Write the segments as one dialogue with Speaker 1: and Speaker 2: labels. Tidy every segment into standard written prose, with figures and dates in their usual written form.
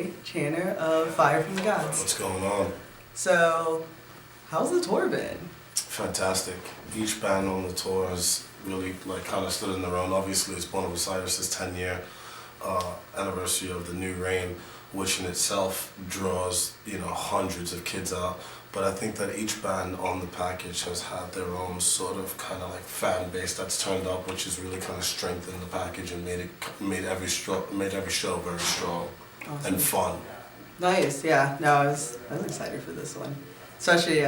Speaker 1: Trey Channer of Fire from the Gods.
Speaker 2: What's going on?
Speaker 1: So, how's the tour been?
Speaker 2: Fantastic. Each band on the tour has really kind of stood in their own. Obviously, it's Buenos Aires' 10-year anniversary of the New Reign, which in itself draws hundreds of kids out. But I think that each band on the package has had their own sort of kind of fan base that's turned up, which has really kind of strengthened the package and made every show very strong.
Speaker 1: Awesome.
Speaker 2: And fun.
Speaker 1: Nice, yeah. No, I was excited for this one, especially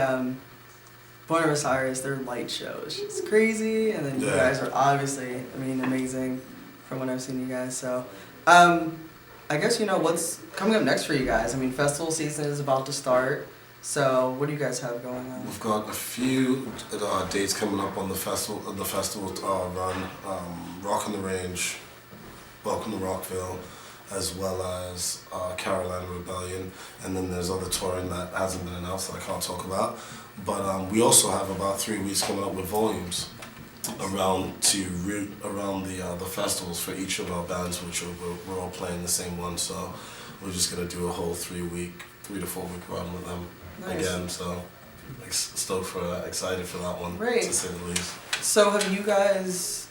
Speaker 1: Buenos Aires. Their light show is just crazy, and then you guys are obviously, amazing from what I've seen you guys. So, I guess what's coming up next for you guys. Festival season is about to start. So, what do you guys have going on?
Speaker 2: We've got a few dates coming up on the festival run. Rock on the Range, Welcome to Rockville, as well as Carolina Rebellion, and then there's other touring that hasn't been announced that I can't talk about. But we also have about 3 weeks coming up with volumes around the festivals for each of our bands, which we're all playing the same one. So we're just gonna do a whole 3 to 4 week run with them. Nice. Again. So excited for that one,
Speaker 1: right,
Speaker 2: to say the least.
Speaker 1: So have you guys?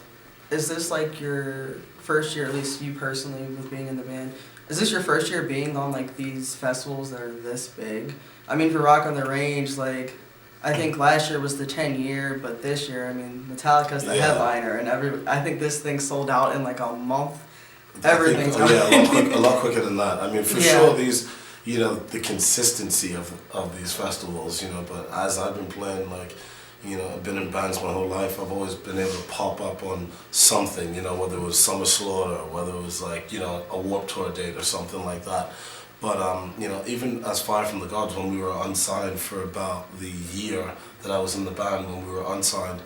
Speaker 1: Is this your first year, at least you personally, with being in the band? Is this your first year being on these festivals that are this big? For Rock on the Range, I think last year was the 10-year, but this year, Metallica's the headliner, and I think this thing sold out in a month. Everything's
Speaker 2: a lot quicker than that. For sure, these, the consistency of these festivals, but as I've been playing, I've been in bands my whole life. I've always been able to pop up on something, whether it was Summer Slaughter, whether it was a Warped Tour date or something like that. But even as Fire from the Gods, when we were unsigned for about the year that I was in the band, when we were unsigned,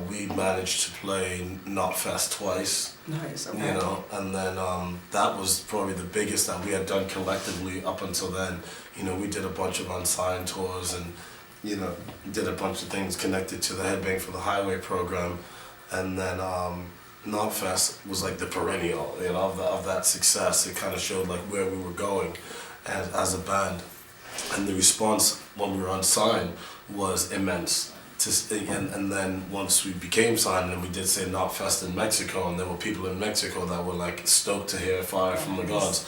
Speaker 2: we managed to play Knotfest twice.
Speaker 1: Nice. Okay.
Speaker 2: And then that was probably the biggest that we had done collectively up until then. We did a bunch of unsigned tours and did a bunch of things connected to the Headbang for the Highway program, and then Knotfest was the perennial, of that success. It kind of showed where we were going as a band, and the response when we were unsigned was immense. And then once we became signed, and we did say Knotfest in Mexico, and there were people in Mexico that were stoked to hear Fire from the Gods.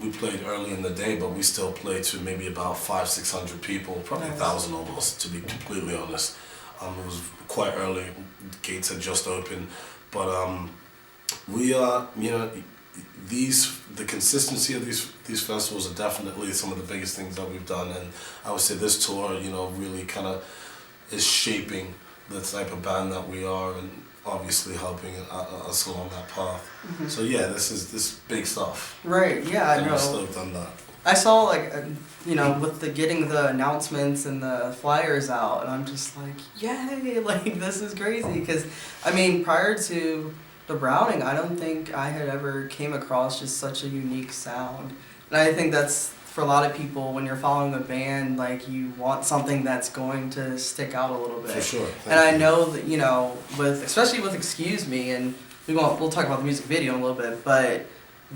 Speaker 2: We played early in the day, but we still played to maybe about 500-600 people, probably 1,000 almost, to be completely honest. It was quite early, gates had just opened, but the consistency of these festivals are definitely some of the biggest things that we've done, and I would say this tour, really kind of is shaping the type of band that we are, and obviously helping us along that path. Mm-hmm. So yeah, this is big stuff.
Speaker 1: Right. Yeah, I know.
Speaker 2: I'm stoked on that.
Speaker 1: I saw with getting the announcements and the flyers out, and I'm just yay! This is crazy because prior to the Browning, I don't think I had ever came across just such a unique sound, and I think that's for a lot of people when you're following a band, you want something that's going to stick out a little bit.
Speaker 2: For sure.
Speaker 1: And I know that especially with Excuse Me, and we'll talk about the music video in a little bit, but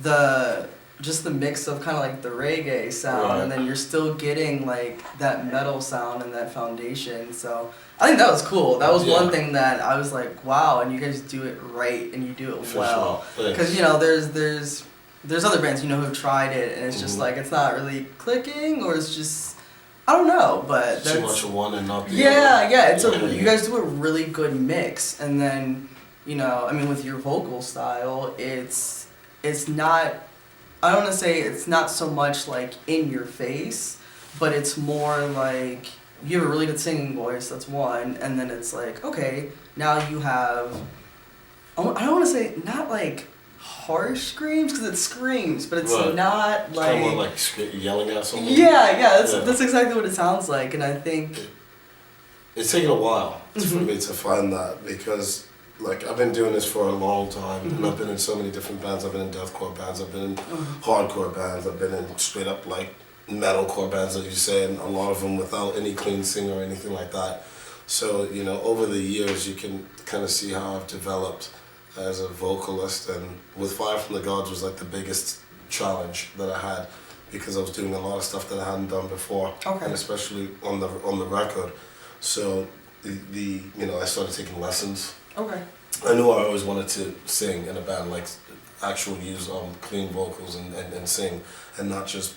Speaker 1: the mix of kind of the reggae sound, right, and then you're still getting that metal sound and that foundation. So I think that was cool. That was one thing that I was wow, and you guys do it right and you do it well. Because there's other bands who've tried it and it's just it's not really clicking, or it's just I don't know, but that's
Speaker 2: too much of one and not the
Speaker 1: other. Yeah. You guys do a really good mix, and then with your vocal style, it's not. I don't want to say it's not so much in your face, but it's more you have a really good singing voice, that's one, and then it's okay, now you have, I don't want to say, not harsh screams, because it screams, but it's not
Speaker 2: it's kind of more yelling at someone.
Speaker 1: Yeah, that's exactly what it sounds like, and I think
Speaker 2: it's taken a while for me to find that, because I've been doing this for a long time, and I've been in so many different bands. I've been in deathcore bands, I've been in hardcore bands, I've been in straight up metalcore bands, as you say, and a lot of them without any clean singer or anything like that. So, over the years you can kind of see how I've developed as a vocalist, and with Fire from the Gods was the biggest challenge that I had because I was doing a lot of stuff that I hadn't done before,
Speaker 1: Okay.
Speaker 2: and especially on the record. So the I started taking lessons.
Speaker 1: Okay.
Speaker 2: I knew I always wanted to sing in a band, like actual use clean vocals and sing, and not just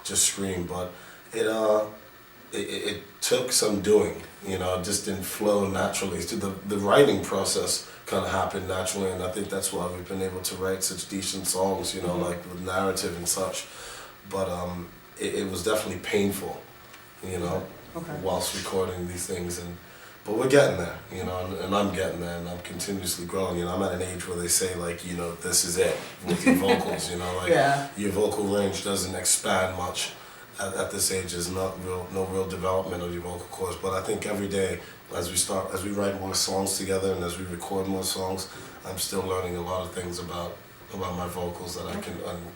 Speaker 2: scream. But it took some doing. It just didn't flow naturally. So the writing process kind of happened naturally, and I think that's why we've been able to write such decent songs. Like with narrative and such. But it was definitely painful.
Speaker 1: Okay.
Speaker 2: Whilst recording these things but we're getting there, and I'm getting there, and I'm continuously growing. I'm at an age where they say, like, this is it with your vocals,
Speaker 1: Yeah.
Speaker 2: Your vocal range doesn't expand much at this age. There's no real development of your vocal cords. But I think every day, as we write more songs together and as we record more songs, I'm still learning a lot of things about my vocals that I can, and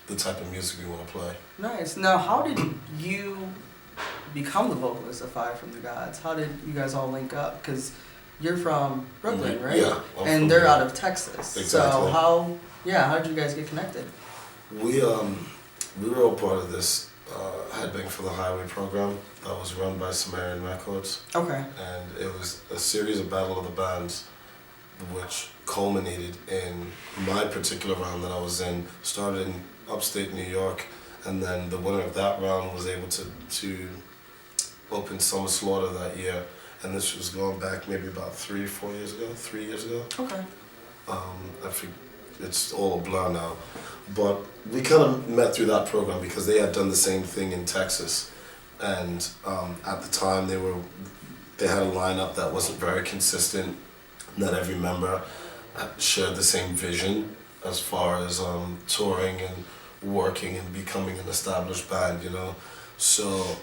Speaker 2: the type of music we want to play.
Speaker 1: Nice. Now, how did you become the vocalist of Fire from the Gods? How did you guys all link up? Because you're from Brooklyn, right?
Speaker 2: Yeah.
Speaker 1: And they're out of Texas.
Speaker 2: Exactly.
Speaker 1: So how did you guys get connected?
Speaker 2: We were all part of this Headbang for the Highway program that was run by Sumerian Records.
Speaker 1: Okay.
Speaker 2: And it was a series of Battle of the Bands which culminated in my particular round that I was in. Started in upstate New York, and then the winner of that round was able to open Summer Slaughter that year, and this was going back maybe about 3 years ago.
Speaker 1: Okay.
Speaker 2: I think it's all a blur now, but we kind of met through that program because they had done the same thing in Texas, and at the time they had a lineup that wasn't very consistent. Not every member shared the same vision as far as touring and working and becoming an established band, So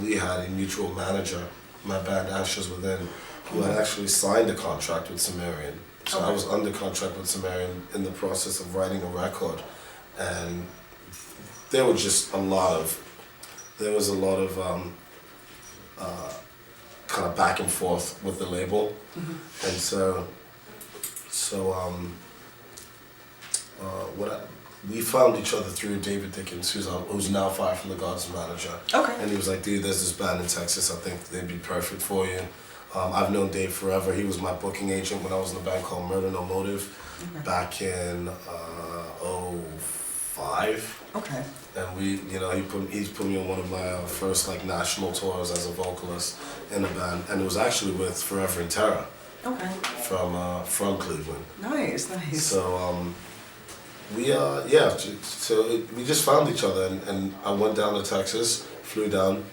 Speaker 2: we had a mutual manager, my band Ashes Within, who had actually signed a contract with Sumerian. So I was under contract with Sumerian in the process of writing a record, and there was just a lot of kind of back and forth with the label, and we found each other through David Dickens, who's now Fire from the Gods manager.
Speaker 1: Okay.
Speaker 2: And he was like, dude, there's this band in Texas, I think they'd be perfect for you. I've known Dave forever. He was my booking agent when I was in a band called Murder No Motive back in '05.
Speaker 1: Okay.
Speaker 2: And he's put me on one of my first national tours as a vocalist in a band, and it was actually with Forever in Terror.
Speaker 1: Okay.
Speaker 2: From Cleveland.
Speaker 1: Nice.
Speaker 2: So we just found each other, and I went down to Texas, flew down,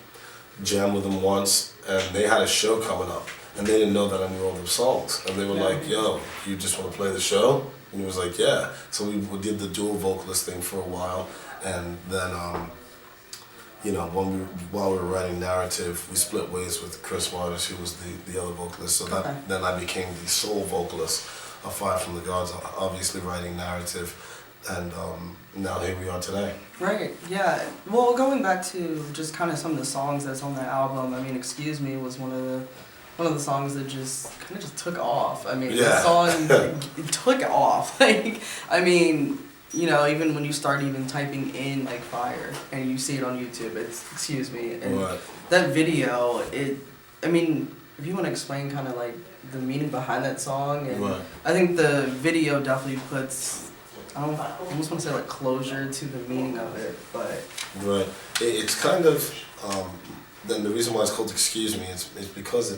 Speaker 2: jammed with them once, and they had a show coming up, and they didn't know that I knew all their songs, and they were like, "Yo, you just want to play the show?" And he was like, "Yeah." So we did the dual vocalist thing for a while, and then while we were writing narrative, we split ways with Chris Waters, who was the other vocalist. So then I became the sole vocalist of Fire from the Gods, obviously writing narrative, and now here we are today.
Speaker 1: Right, yeah. Well, going back to just kind of some of the songs that's on the album, I mean, Excuse Me was one of the songs that just kind of just took off. I mean, the song, it took off. Even when you start even typing in Fire and you see it on YouTube, it's Excuse Me. And that video, if you want to explain kind of the meaning behind that song, and I think the video definitely puts, I almost want to say closure to the meaning of it, but.
Speaker 2: Right. It's kind of, then the reason why it's called Excuse Me is because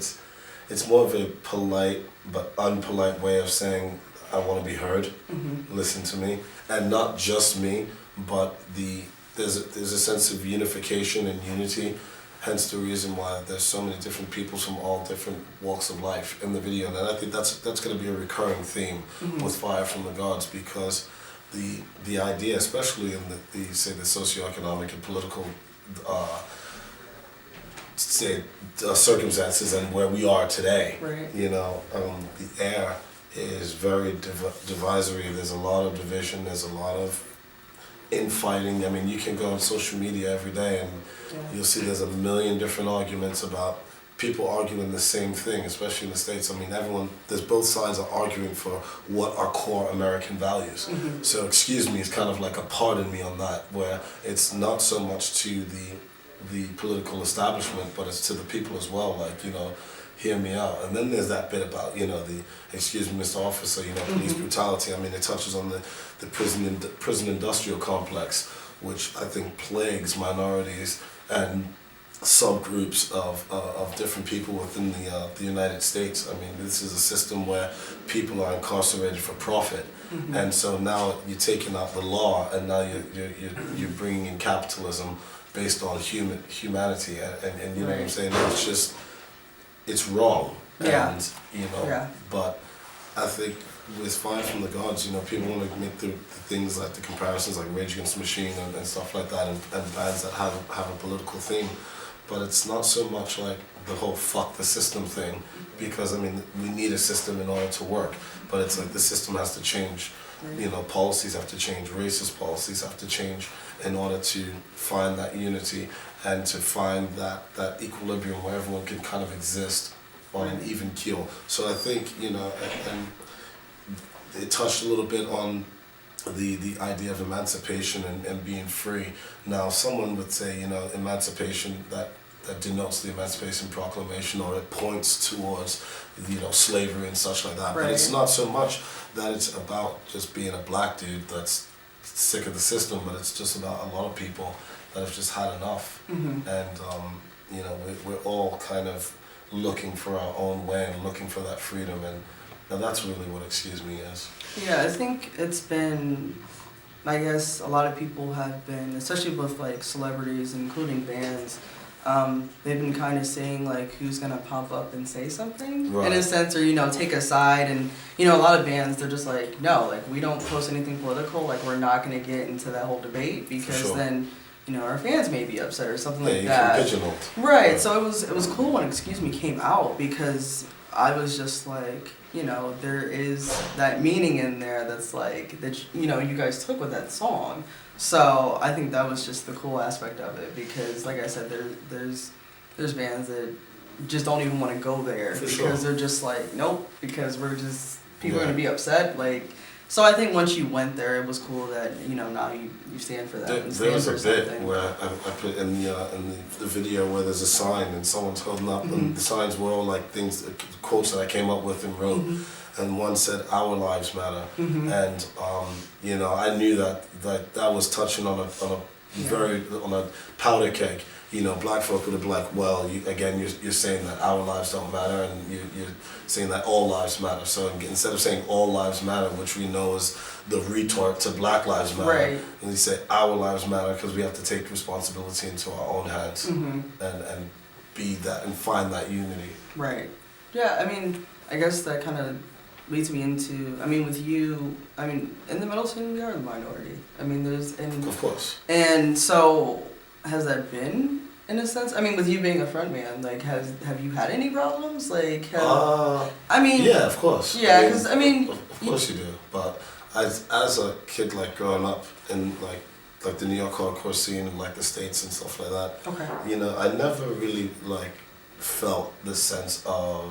Speaker 2: it's more of a polite but unpolite way of saying, I want to be heard, listen to me, and not just me, but there's a sense of unification and unity, hence the reason why there's so many different people from all different walks of life in the video, and I think that's going to be a recurring theme with Fire from the Gods, because the idea, especially in the socioeconomic and political circumstances and where we are today, the air is very divisory. There's a lot of division. There's a lot of infighting. I mean, you can go on social media every day and you'll see there's a million different arguments about people arguing the same thing, especially in the States. I mean, there's both sides are arguing for what are core American values. So excuse me is kind of like a pardon me on that, where it's not so much to the political establishment, but it's to the people as well, like, hear me out. And then there's that bit about, the, excuse me, Mr. Officer, police brutality. I mean, it touches on the prison industrial complex, which I think plagues minorities and subgroups of different people within the United States. I mean, this is a system where people are incarcerated for profit, and so now you're taking out the law, and now you're bringing in capitalism based on humanity, and you know what I'm saying? It's just, it's wrong, and but I think with Fire from the Gods, people want to make the things like the comparisons, like Rage Against the Machine and stuff like that, and bands that have a political theme. But it's not so much like the whole fuck the system thing, because I mean, we need a system in order to work, but it's like the system has to change, policies have to change, racist policies have to change in order to find that unity and to find that equilibrium where everyone can kind of exist on an even keel. So I think, and it touched a little bit on the idea of emancipation and being free. Now, someone would say, emancipation, that denotes the Emancipation Proclamation, or it points towards, slavery and such like that. Right. But it's not so much that it's about just being a black dude that's sick of the system, but it's just about a lot of people that have just had enough. And, we're all kind of looking for our own way and looking for that freedom, and that's really what Excuse Me is.
Speaker 1: Yeah, I think it's been, I guess a lot of people have been, especially with like celebrities, including bands, they've been kind of saying like who's gonna pop up and say something, right, in a sense, or take a side, and a lot of bands, they're just like, no, like we don't post anything political, like we're not gonna get into that whole debate because then our fans may be upset or something like that. Pigeonholed. Right. So it was cool when Excuse Me came out, because I was just like, there is that meaning in there that's like that you guys took with that song. So I think that was just the cool aspect of it, because like I said, there's bands that just don't even want to go there because they're just like, nope, because we're just people are gonna be upset, like. So I think once you went there, it was cool that now you stand for that.
Speaker 2: There was a bit where I put in the video where there's a sign and someone's holding up, and the signs were all like things, quotes that I came up with and wrote, and one said "Our lives matter," and I knew that was touching on a powder keg. Black folk would have been like, well, you're saying that our lives don't matter, and you're saying that all lives matter. So instead of saying all lives matter, which we know is the retort to Black Lives Matter, right, and you say our lives matter because we have to take responsibility into our own hands and be that and find that unity. Right. Yeah, I mean, I guess that kind of leads me into, with you, in the metal scene, we are the minority. Of course. And so, has that been, in a sense? With you being a frontman, like, have you had any problems? Like, yeah, of course. Yeah, because, Of course you do, but as a kid, like, growing up in, like the New York hardcore scene and, like, the States and stuff like that, okay, I never really, like, felt the sense of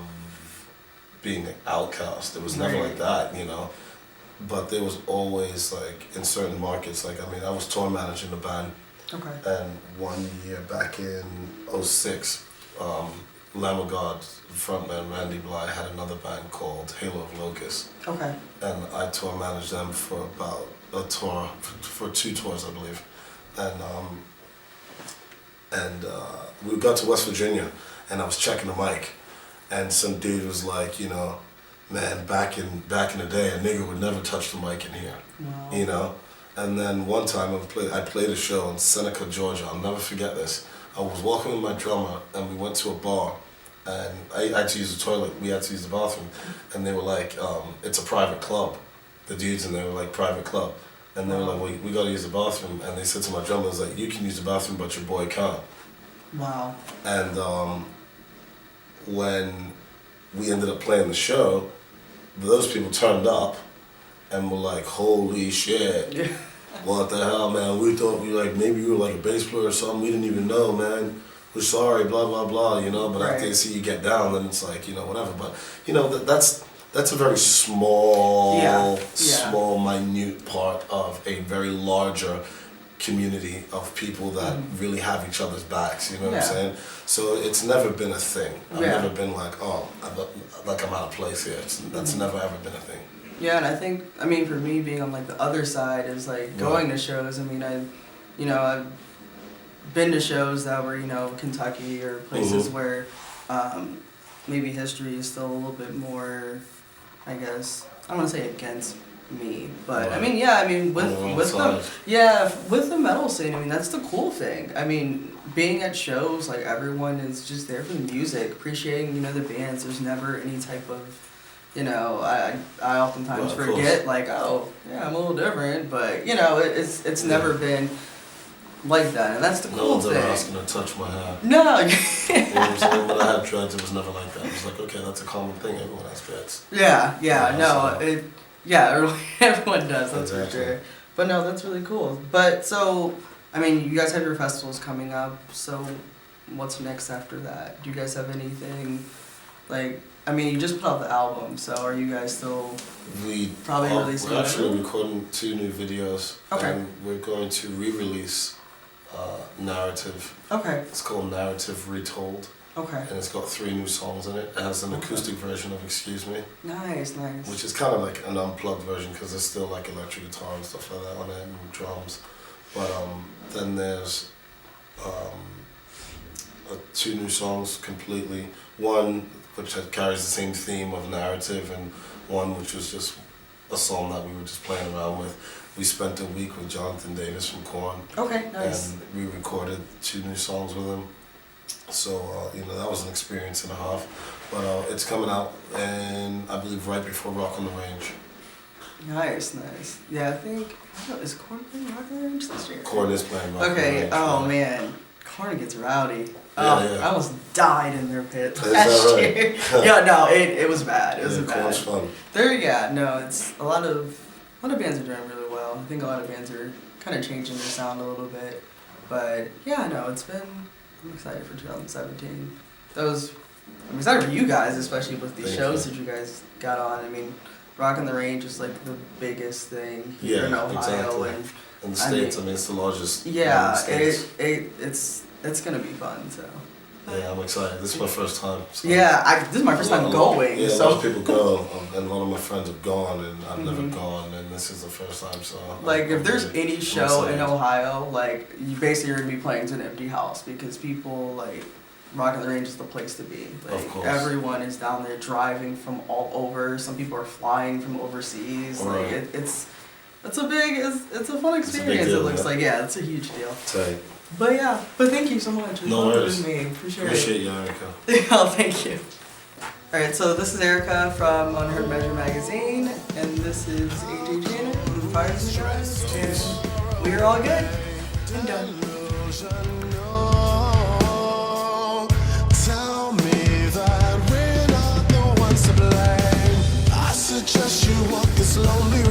Speaker 2: being an outcast. It was never like that, but there was always, like, in certain markets, like, I was tour managing the band. Okay. And one year back in 2006, Lamb of God frontman Randy Bly had another band called Halo of Locusts. Okay. And I tour managed them for about a tour, for 2 tours, I believe. And we got to West Virginia, and I was checking the mic, and some dude was like, man, back in the day, a nigga would never touch the mic in here, wow. And then one time I played a show in Seneca, Georgia. I'll never forget this. I was walking with my drummer, and we went to a bar, and I had to use the toilet. We had to use the bathroom, and they were like, "It's a private club." The dudes in there were like, "Private club," and they were like, "Well, we got to use the bathroom." And they said to my drummer, "Was like, you can use the bathroom, but your boy can't." Wow. And when we ended up playing the show, those people turned up. And we're like, holy shit, what the hell, man? We thought maybe you were like a bass player or something. We didn't even know, man. we're sorry, blah blah blah, you know. But
Speaker 1: Right.
Speaker 2: after they see you get down, then it's like, you know, whatever. But you know, that's a very small,
Speaker 1: Yeah.
Speaker 2: small, minute part of a very larger community of people that really have each other's backs. You know what I'm
Speaker 1: Yeah.
Speaker 2: saying? So it's never been a thing. I've
Speaker 1: Yeah.
Speaker 2: never been like, oh, like I'm out of place here. That's never ever been a thing.
Speaker 1: Yeah, and I think, I mean, for me being on like the other side is like going to shows. I mean, I've been to shows that were, Kentucky or places where maybe history is still a little bit more, I guess, I don't want to say against me, but
Speaker 2: Right.
Speaker 1: I mean, yeah, I mean, with
Speaker 2: side.
Speaker 1: with the metal scene, I mean, that's the cool thing. I mean, being at shows, like everyone is just there for the music, appreciating, the bands. There's never any type of, I oftentimes
Speaker 2: Well, of
Speaker 1: forget, like, oh, yeah, I'm a little different, but, it's never been like that, and that's the
Speaker 2: No
Speaker 1: cool
Speaker 2: one's
Speaker 1: thing.
Speaker 2: ever asking to touch my hair.
Speaker 1: No.
Speaker 2: You know what I'm saying? When I had dreads, it was never like that. It was like, okay, that's a common thing. Everyone has dreads.
Speaker 1: Yeah,
Speaker 2: Yeah,
Speaker 1: no,
Speaker 2: so-
Speaker 1: everyone does, that's
Speaker 2: Exactly.
Speaker 1: for sure. But no, that's really cool. But so, I mean, you guys have your festivals coming up, so what's next after that? Do you guys have anything, like, I mean, you just put out the album, so are you guys still probably releasing
Speaker 2: We're
Speaker 1: it?
Speaker 2: actually recording 2 new videos.
Speaker 1: Okay.
Speaker 2: And we're going to re-release Narrative.
Speaker 1: Okay,
Speaker 2: It's called Narrative Retold.
Speaker 1: okay.
Speaker 2: And it's got 3 new songs in it. It has an
Speaker 1: Okay.
Speaker 2: acoustic version of Excuse Me,
Speaker 1: Nice.
Speaker 2: which is kind of like an unplugged version because there's still like electric guitar and stuff like that on it and drums. But then there's 2 new songs completely. One which carries the same theme of narrative, and one which was just a song that we were just playing around with. We spent a week with Jonathan Davis from Korn,
Speaker 1: Okay, nice.
Speaker 2: and we recorded 2 new songs with him. So that was an experience and a half. But it's coming out, and I believe right before Rock on the Range.
Speaker 1: Nice. Yeah, I think, is Korn playing Rock on the Range this year?
Speaker 2: Korn is playing Rock on the
Speaker 1: Okay,
Speaker 2: Range.
Speaker 1: oh man, Korn gets rowdy.
Speaker 2: Yeah.
Speaker 1: I almost died in their pit
Speaker 2: Is
Speaker 1: last
Speaker 2: that right?
Speaker 1: year. Yeah, no, it was bad. It was
Speaker 2: Korn's
Speaker 1: bad.
Speaker 2: fun.
Speaker 1: It's a lot of bands are doing really well. I think a lot of bands are kind of changing their sound a little bit. But yeah, no, I'm excited for 2017. I'm excited for you guys, especially with these
Speaker 2: Thank
Speaker 1: shows
Speaker 2: you.
Speaker 1: that you guys got on. I mean, Rock on the Range is like the biggest thing here in
Speaker 2: Yeah,
Speaker 1: Ohio,
Speaker 2: exactly.
Speaker 1: and
Speaker 2: In the
Speaker 1: I
Speaker 2: States,
Speaker 1: mean-
Speaker 2: it's the largest.
Speaker 1: yeah,
Speaker 2: in the States.
Speaker 1: it's gonna be fun. So
Speaker 2: Yeah, I'm excited. This is my first time. So
Speaker 1: yeah, this is my first time going.
Speaker 2: Yeah, a
Speaker 1: so
Speaker 2: lot of people go, and a lot of my friends have gone, and I've never
Speaker 1: Mhm.
Speaker 2: gone, and this is the first time. So
Speaker 1: like,
Speaker 2: I'm
Speaker 1: if there's
Speaker 2: really
Speaker 1: any show in
Speaker 2: excited.
Speaker 1: Ohio, like, you basically are gonna be playing to an empty house because people, like, Rock on the Range is the place to be. Like,
Speaker 2: Of course.
Speaker 1: everyone is down there driving from all over. Some people are flying from overseas. Like,
Speaker 2: Right.
Speaker 1: it's a fun
Speaker 2: It's a big
Speaker 1: experience.
Speaker 2: deal,
Speaker 1: It looks
Speaker 2: yeah.
Speaker 1: like, yeah, it's a huge deal.
Speaker 2: Tight.
Speaker 1: But yeah, thank you so much. It was
Speaker 2: No
Speaker 1: fun
Speaker 2: worries.
Speaker 1: with me. Appreciate it.
Speaker 2: Appreciate you, Arica.
Speaker 1: Oh, thank you. Alright, so this is Arica from Unheard Measure Magazine, and this is AJ Janet from Fire Stress, and we're all good and done.
Speaker 3: Tell me that we're not the ones to blame. I suggest you walk this lonely